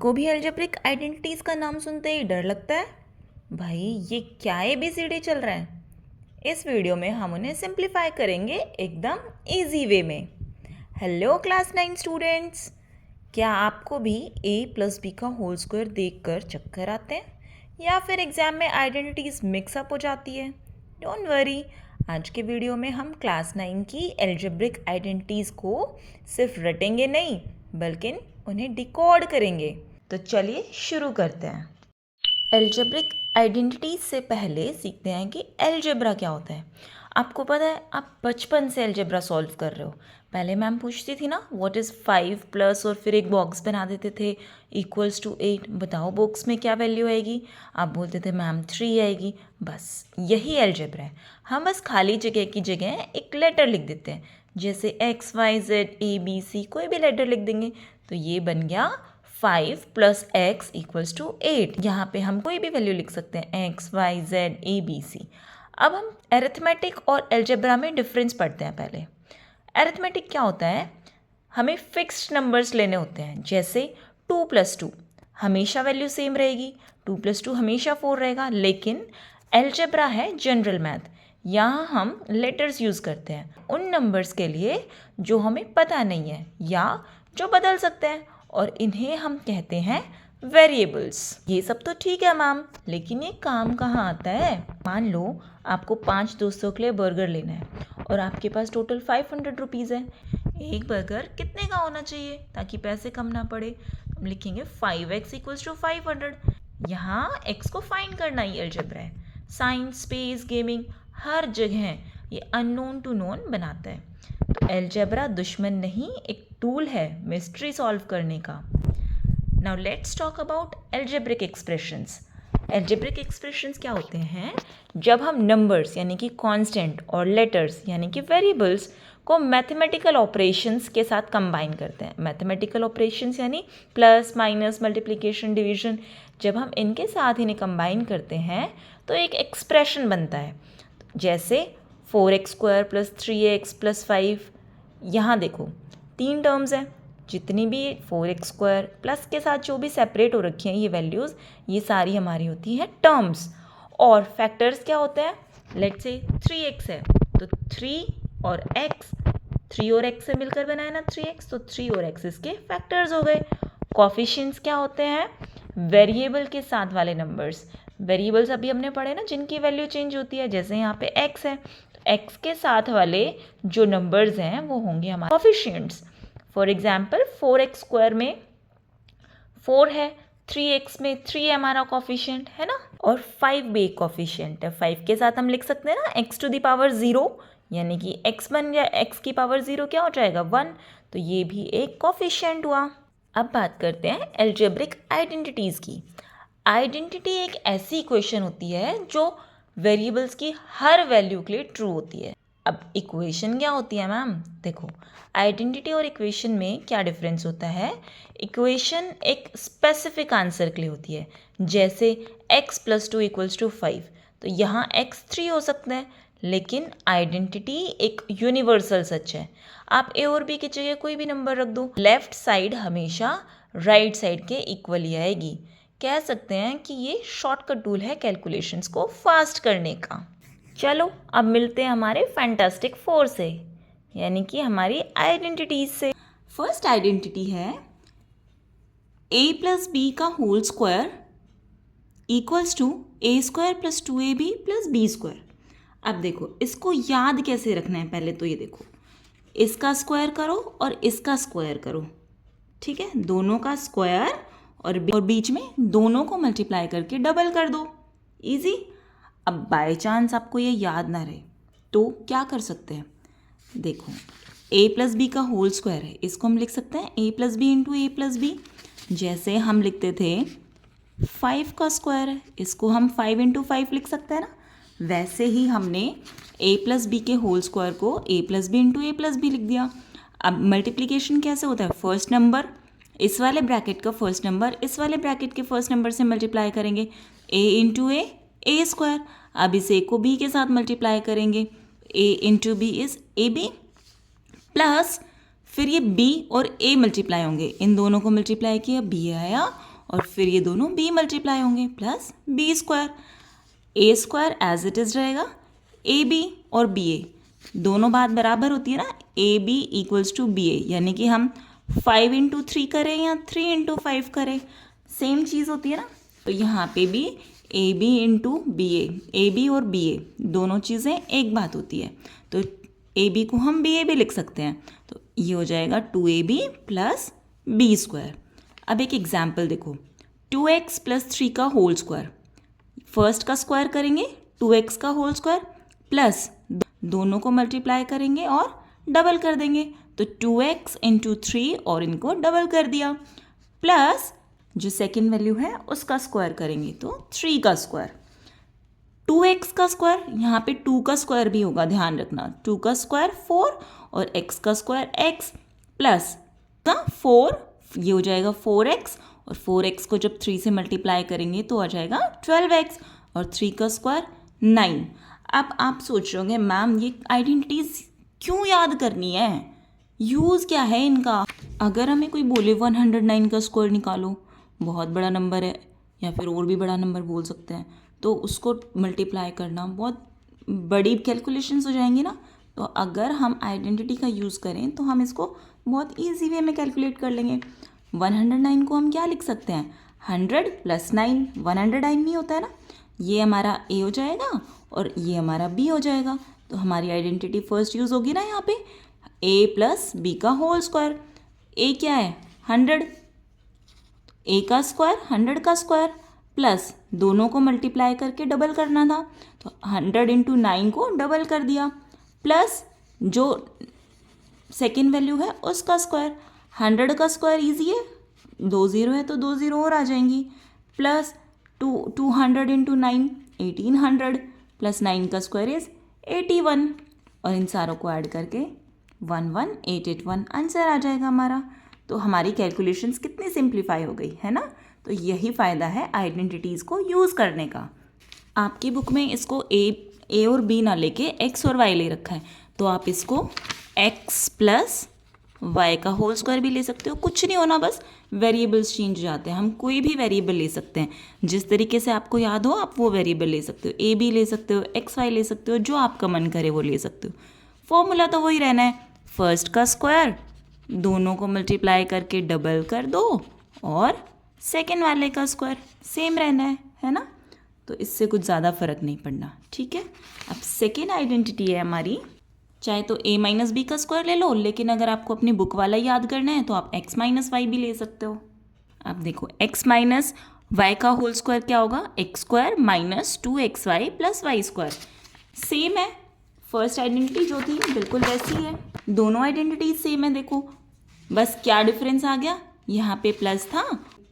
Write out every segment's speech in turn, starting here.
आपको भी algebraic identities का नाम सुनते ही डर लगता है? भाई ये क्या ABCD चल रहा है? इस वीडियो में हम उन्हें सिंप्लीफाई करेंगे एकदम इजी वे में। हेलो क्लास 9 स्टूडेंट्स, क्या आपको भी a+b का होल स्क्वायर देखकर चक्कर आते हैं या फिर एग्ज़ाम में आइडेंटिटीज़ मिक्सअप हो जाती है? डोंट वरी, आज के वीडियो में हम क्लास 9 की अलजेब्रिक आइडेंटिटीज़ को सिर्फ रटेंगे नहीं बल्कि उन्हें डिकोड करेंगे। तो चलिए शुरू करते हैं। अलजेब्रिक आइडेंटिटीज से पहले सीखते हैं कि अलजेब्रा क्या होता है। आपको पता है, आप बचपन से अलजेब्रा सॉल्व कर रहे हो। पहले मैम पूछती थी ना व्हाट इज़ 5 प्लस और फिर एक बॉक्स बना देते थे इक्वल्स टू 8, बताओ बॉक्स में क्या वैल्यू आएगी। आप बोलते थे मैम 3 आएगी। बस यही अलजेब्रा है। हम बस खाली जगह की जगह एक लेटर लिख देते हैं, जैसे XYZ ABC, कोई भी लेटर लिख देंगे तो ये बन गया 5 + x = 8। यहाँ पे हम कोई भी वैल्यू लिख सकते हैं XYZ ABC। अब हम अरिथमेटिक और अलजेब्रा में डिफरेंस पढ़ते हैं। पहले अरिथमेटिक क्या होता है, हमें फिक्स्ड नंबर्स लेने होते हैं, जैसे 2 + 2 हमेशा वैल्यू सेम रहेगी, 2 + 2 हमेशा 4 रहेगा। लेकिन अलजेब्रा है जनरल मैथ, यहाँ हम लेटर्स यूज़ करते हैं उन नंबर्स के लिए जो हमें पता नहीं है या जो बदल सकते हैं, और इन्हें हम कहते हैं वेरिएबल्स। ये सब तो ठीक है मैम, लेकिन ये काम कहाँ आता है? मान लो आपको 5 दोस्तों के लिए बर्गर लेना है और आपके पास टोटल 500 रुपीज़ है। एक बर्गर कितने का होना चाहिए ताकि पैसे कम ना पड़े? हम लिखेंगे 5x = 500। यहाँ x को फाइंड करना ही अलजेब्रा है। साइंस, स्पेस, गेमिंग, हर जगह ये अननोन टू नोन बनाता है। तो अलजेब्रा दुश्मन नहीं, एक टूल है मिस्ट्री सॉल्व करने का। Now let's talk about algebraic expressions. Algebraic expressions क्या होते हैं? जब हम नंबर्स यानी कि कांस्टेंट और लेटर्स यानी कि वेरिएबल्स को मैथमेटिकल ऑपरेशंस के साथ कंबाइन करते हैं। मैथमेटिकल ऑपरेशंस यानी प्लस, माइनस, मल्टीप्लिकेशन, डिवीजन, जब हम इनके साथ इन्हें कंबाइन करते हैं तो एक एक्सप्रेशन बनता है, जैसे 4x² + 3x + 5। यहाँ देखो 3 टर्म्स हैं, जितनी भी 4x² प्लस के साथ जो भी सेपरेट हो रखी हैं ये वैल्यूज़, ये सारी हमारी होती हैं टर्म्स। और फैक्टर्स क्या होते हैं? लेट्स से 3x है तो 3 और x, 3 और x से मिलकर बनाए ना 3x, तो 3 और x इसके फैक्टर्स हो गए। कोफिशिएंट्स क्या होते हैं? वेरिएबल के साथ वाले नंबर्स। वेरिएबल्स अभी हमने पढ़े ना जिनकी वैल्यू चेंज होती है, जैसे यहाँ पे x है तो x के साथ वाले जो नंबर्स हैं वो होंगे हमारे कोफिशिएंट्स। फॉर एग्जाम्पल 4x² में 4 है, 3x में 3 है हमारा कोफिशिएंट, है ना। और 5 भी एक कोफिशिएंट है। 5 के साथ हम लिख सकते हैं ना x⁻0, यानी कि x बन गया, x⁻0 क्या हो जाएगा 1, तो ये भी एक कोफिशिएंट हुआ। अब बात करते हैं अलजेब्रिक आइडेंटिटीज़ की। आइडेंटिटी एक ऐसी इक्वेशन होती है जो वेरिएबल्स की हर वैल्यू के लिए ट्रू होती है। अब इक्वेशन क्या होती है मैम? देखो, आइडेंटिटी और इक्वेशन में क्या डिफरेंस होता है? इक्वेशन एक स्पेसिफिक आंसर के लिए होती है, जैसे x + 2 = 5, तो यहाँ x 3 हो सकता है। लेकिन आइडेंटिटी एक यूनिवर्सल सच है। आप a और b की जगह कोई भी नंबर रख दो, लेफ्ट साइड हमेशा राइट साइड के इक्वल ही आएगी। कह सकते हैं कि ये शॉर्टकट टूल है कैलकुलेशंस को फास्ट करने का। चलो अब मिलते हैं हमारे फैंटास्टिक 4 से, यानी कि हमारी आइडेंटिटीज से। फर्स्ट आइडेंटिटी है a + b का whole square = a² + 2ab + b²। अब देखो इसको याद कैसे रखना है, पहले तो ये देखो, इसका स्क्वायर करो और इसका स्क्वायर करो, ठीक है, दोनों का स्क्वायर और बीच में दोनों को मल्टीप्लाई करके डबल कर दो, इजी। अब बाय चांस आपको ये याद ना रहे तो क्या कर सकते हैं? देखो a + b का होल स्क्वायर है, इसको हम लिख सकते हैं a + b × a + b। जैसे हम लिखते थे 5 का स्क्वायर है, इसको हम 5 × 5 लिख सकते हैं ना। वैसे ही हमने a + b के होल स्क्वायर को a + b × a + b लिख दिया। अब मल्टीप्लिकेशन कैसे होता है? फर्स्ट नंबर इस वाले ब्रैकेट का फर्स्ट नंबर इस वाले ब्रैकेट के फर्स्ट नंबर से मल्टीप्लाई करेंगे, a × a²। अब इस a को b के साथ मल्टीप्लाई करेंगे, a × b is ab, plus फिर ये b और a मल्टीप्लाई होंगे, इन दोनों को मल्टीप्लाई किया b आया, और फिर ये दोनों b मल्टीप्लाई होंगे plus b square, a square as it is रहेगा, ab और ba दोनों बात बराबर होती है ना, ab इक्वल्स टू ba, यानी कि हम 5 इंटू 3 करें या 3 इंटू 5 करें, सेम चीज़ होती है ना। तो यहाँ पे भी a b into b a b और बी ए दोनों चीज़ें एक बात होती है, तो ए बी को हम बी ए भी लिख सकते हैं, तो ये हो जाएगा 2ab प्लस बी स्क्वायर। अब एक एग्जाम्पल देखो, 2x प्लस 3 का होल स्क्वायर, फर्स्ट का स्क्वायर करेंगे 2x का होल स्क्वायर प्लस दोनों को मल्टीप्लाई करेंगे और डबल कर देंगे, तो 2x इंटू 3 और इनको डबल कर दिया, प्लस जो सेकेंड वैल्यू है उसका स्क्वायर करेंगे तो 3 का स्क्वायर, 2x का स्क्वायर, यहाँ पे 2 का स्क्वायर भी होगा, ध्यान रखना, 2 का स्क्वायर 4 और x का स्क्वायर x प्लस 4, ये हो जाएगा 4x, और 4x को जब 3 से मल्टीप्लाई करेंगे तो आ जाएगा 12x, और 3 का स्क्वायर 9। अब आप सोच रहे होंगे मैम ये आइडेंटिटीज़ क्यों याद करनी है, यूज़ क्या है इनका। अगर हमें कोई बोले 109 का स्क्वायर निकालो, बहुत बड़ा नंबर है या फिर और भी बड़ा नंबर बोल सकते हैं, तो उसको मल्टीप्लाई करना बहुत बड़ी कैलकुलेशंस हो जाएंगी ना। तो अगर हम आइडेंटिटी का यूज़ करें तो हम इसको बहुत इजी वे में कैलकुलेट कर लेंगे। 109 को हम क्या लिख सकते हैं, 100 प्लस 9, 109 नहीं होता है ना, ये हमारा ए हो जाएगा और ये हमारा बी हो जाएगा, तो हमारी आइडेंटिटी फर्स्ट यूज़ होगी ना यहाँ पे, ए प्लस बी का होल स्क्वायर, ए क्या है 100, ए का स्क्वायर 100 का स्क्वायर प्लस दोनों को मल्टीप्लाई करके डबल करना था, तो 100 इंटू 9 को डबल कर दिया, प्लस जो सेकेंड वैल्यू है उसका स्क्वायर, 100 का स्क्वायर ईजी है, 2 0 है तो 2 0 और आ जाएंगी, प्लस 200 इंटू 9 1800 प्लस 9 का स्क्वायर इज 81, और इन सारों को ऐड करके 11881 आंसर आ जाएगा हमारा। तो हमारी कैलकुलेशंस कितनी सिंप्लीफाई हो गई है ना। तो यही फ़ायदा है आइडेंटिटीज़ को यूज़ करने का। आपकी बुक में इसको ए और बी ना लेके एक्स और वाई ले रखा है, तो आप इसको एक्स प्लस वाई का होल स्क्वायर भी ले सकते हो, कुछ नहीं होना, बस वेरिएबल्स चेंज हो जाते हैं, हम कोई भी वेरिएबल ले सकते हैं, जिस तरीके से आपको याद हो आप वो वेरिएबल ले सकते हो, ए बी ले सकते हो, एक्स वाई ले सकते हो, जो आपका मन करे वो ले सकते हो। फॉर्मूला तो वही रहना है, फर्स्ट का स्क्वायर दोनों को मल्टीप्लाई करके डबल कर दो और सेकेंड वाले का स्क्वायर सेम रहना है ना। तो इससे कुछ ज़्यादा फर्क नहीं पड़ना, ठीक है। अब सेकेंड आइडेंटिटी है हमारी, चाहे तो a माइनस बी का स्क्वायर ले लो, लेकिन अगर आपको अपनी बुक वाला याद करना है तो आप x माइनस वाई भी ले सकते हो। अब देखो x माइनस वाई का होल स्क्वायर क्या होगा, x square minus 2xy plus y square, same है, फर्स्ट आइडेंटिटी जो थी बिल्कुल वैसी है, दोनों आइडेंटिटीज सेम है। देखो बस क्या डिफरेंस आ गया, यहाँ पे प्लस था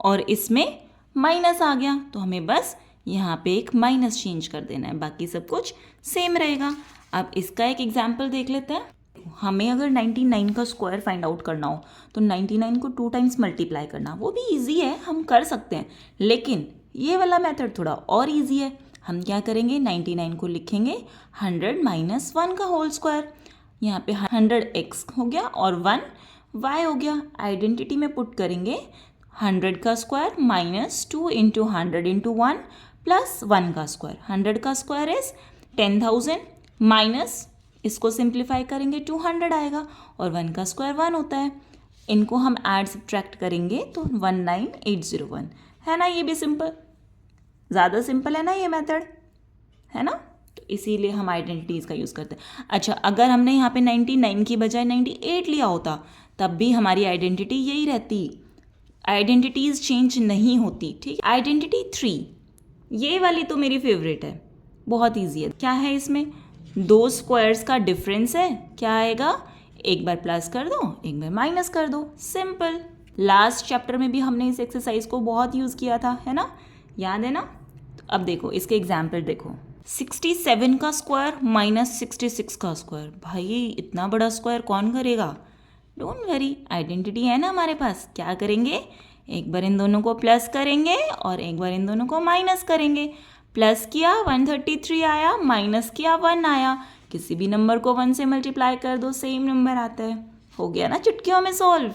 और इसमें माइनस आ गया, तो हमें बस यहाँ पे एक माइनस चेंज कर देना है, बाकी सब कुछ सेम रहेगा। अब इसका एक एग्जाम्पल देख लेते हैं। हमें अगर 99 का स्क्वायर फाइंड आउट करना हो तो 99 को 2 टाइम्स मल्टीप्लाई करना, वो भी इजी है, हम कर सकते हैं, लेकिन ये वाला मेथड थोड़ा और इजी है। हम क्या करेंगे, 99 को लिखेंगे 100 माइनस 1 का होल स्क्वायर, यहाँ पे 100x हो गया और 1 y हो गया, आइडेंटिटी में पुट करेंगे 100 का square minus 2 into 100 into 1 plus 1 का स्क्वायर, 100 का स्क्वायर इज 10,000 माइनस इसको सिंप्लीफाई करेंगे 200 आएगा और 1 का स्क्वायर 1 होता है, इनको हम ऐड सब्ट्रैक्ट करेंगे तो 19801 है ना। ये भी सिंपल, ज़्यादा सिंपल है ना ये मेथड, है ना। तो इसीलिए हम आइडेंटिटीज़ का यूज़ करते हैं। अच्छा, अगर हमने यहाँ पे 99 की बजाय 98 लिया होता तब भी हमारी आइडेंटिटी यही रहती, आइडेंटिटीज़ चेंज नहीं होती, ठीक। आइडेंटिटी 3, ये वाली तो मेरी फेवरेट है, बहुत ईजी है। क्या है इसमें, 2 स्क्वायर्स का डिफरेंस है, क्या आएगा, एक बार प्लस कर दो एक बार माइनस कर दो, सिंपल। लास्ट चैप्टर में भी हमने इस एक्सरसाइज को बहुत यूज़ किया था, है ना, याद है ना। तो अब देखो इसके एग्जाम्पल देखो, 67 का स्क्वायर माइनस 66 का स्क्वायर, भाई इतना बड़ा स्क्वायर कौन करेगा। डोंट वरी, आइडेंटिटी है ना हमारे पास, क्या करेंगे, एक बार इन दोनों को प्लस करेंगे और एक बार इन दोनों को माइनस करेंगे। प्लस किया 133 आया, माइनस किया 1 आया, किसी भी नंबर को 1 से मल्टीप्लाई कर दो सेम नंबर आता है, हो गया ना चुटकियों में सॉल्व।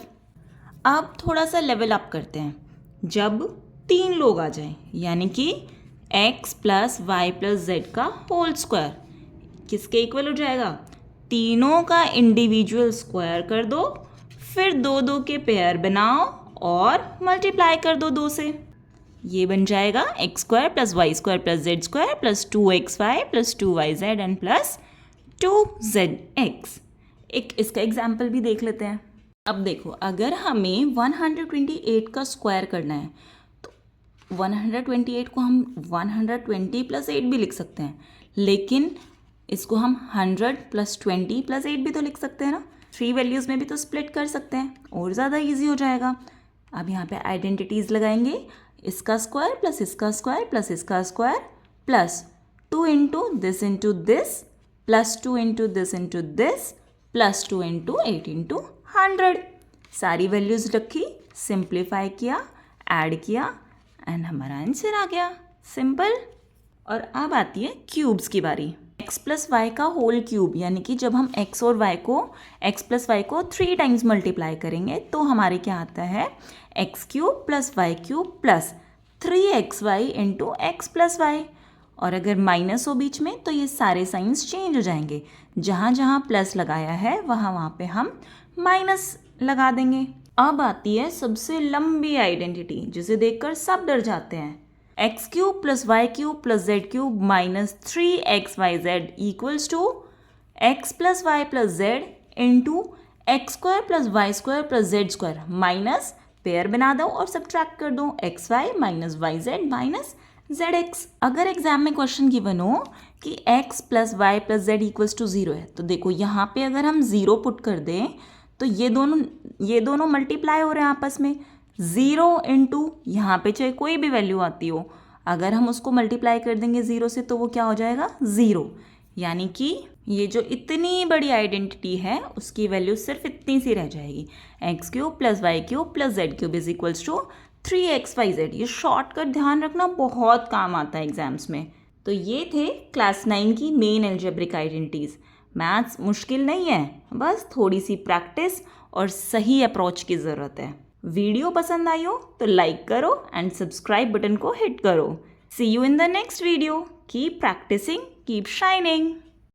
अब थोड़ा सा लेवल अप करते हैं। जब 3 लोग आ जाएं, यानी कि x plus y plus z का होल स्क्वायर किसके इक्वल हो जाएगा? तीनों का इंडिविजुअल स्क्वायर कर दो, फिर दो दो के पेयर बनाओ और मल्टीप्लाई कर दो 2 से। ये बन जाएगा x square plus y square plus z square plus 2xy plus 2yz and plus 2zx। एक इसका एग्जाम्पल भी देख लेते हैं। अब देखो, अगर हमें 128 का स्क्वायर करना है तो 128 को हम 120 प्लस 8 भी लिख सकते हैं, लेकिन इसको हम 100 प्लस 20 प्लस 8 भी तो लिख सकते हैं ना। 3 वैल्यूज़ में भी तो स्प्लिट कर सकते हैं और ज़्यादा ईजी हो जाएगा। अब यहाँ पे आइडेंटिटीज़ लगाएंगे, इसका स्क्वायर प्लस इसका स्क्वायर प्लस इसका square plus 2 into this plus 2 into this plus 2 into 8 into 100। सारी वैल्यूज़ रखी, सिंप्लीफाई किया, ऐड किया एंड हमारा आंसर आ गया। सिंपल। और अब आती है क्यूब्स की बारी। x प्लस वाई का होल क्यूब, यानी कि जब हम x और y को x प्लस वाई को 3 टाइम्स मल्टीप्लाई करेंगे तो हमारे क्या आता है? X cube plus y cube plus 3xy into x plus y. और अगर माइनस हो बीच में तो ये सारे साइंस चेंज हो जाएंगे। जहाँ जहाँ प्लस लगाया है वहाँ पे हम माइनस लगा देंगे। अब आती है सबसे लंबी आइडेंटिटी जिसे देखकर सब डर जाते हैं। X cube plus y cube plus z cube minus 3xyz equals to x plus y plus z into x square plus y square plus z square minus pair बना दो और सब्ट्रैक्ट कर दो x y minus y z minus z x. अगर exam में question given हो कि x plus y plus z equals to 0 है तो देखो यहाँ पे अगर हम 0 पुट कर दें तो ये दोनों मल्टीप्लाई हो रहे हैं आपस में। 0 इंटू यहाँ पे चाहे कोई भी वैल्यू आती हो, अगर हम उसको मल्टीप्लाई कर देंगे 0 से तो वो क्या हो जाएगा? 0। यानी कि ये जो इतनी बड़ी आइडेंटिटी है उसकी वैल्यू सिर्फ इतनी सी रह जाएगी। X cube plus y cube plus z cube is equals to 3xyz। ये शॉर्टकट ध्यान रखना बहुत काम आता है एग्जाम्स में। तो ये थे क्लास 9 की मेन अलजेब्रिक आइडेंटिटीज़। मैथ्स मुश्किल नहीं है, बस थोड़ी सी प्रैक्टिस और सही अप्रोच की ज़रूरत है। वीडियो पसंद आई हो तो लाइक करो एंड सब्सक्राइब बटन को हिट करो। See you in the next video. Keep practising, keep shining.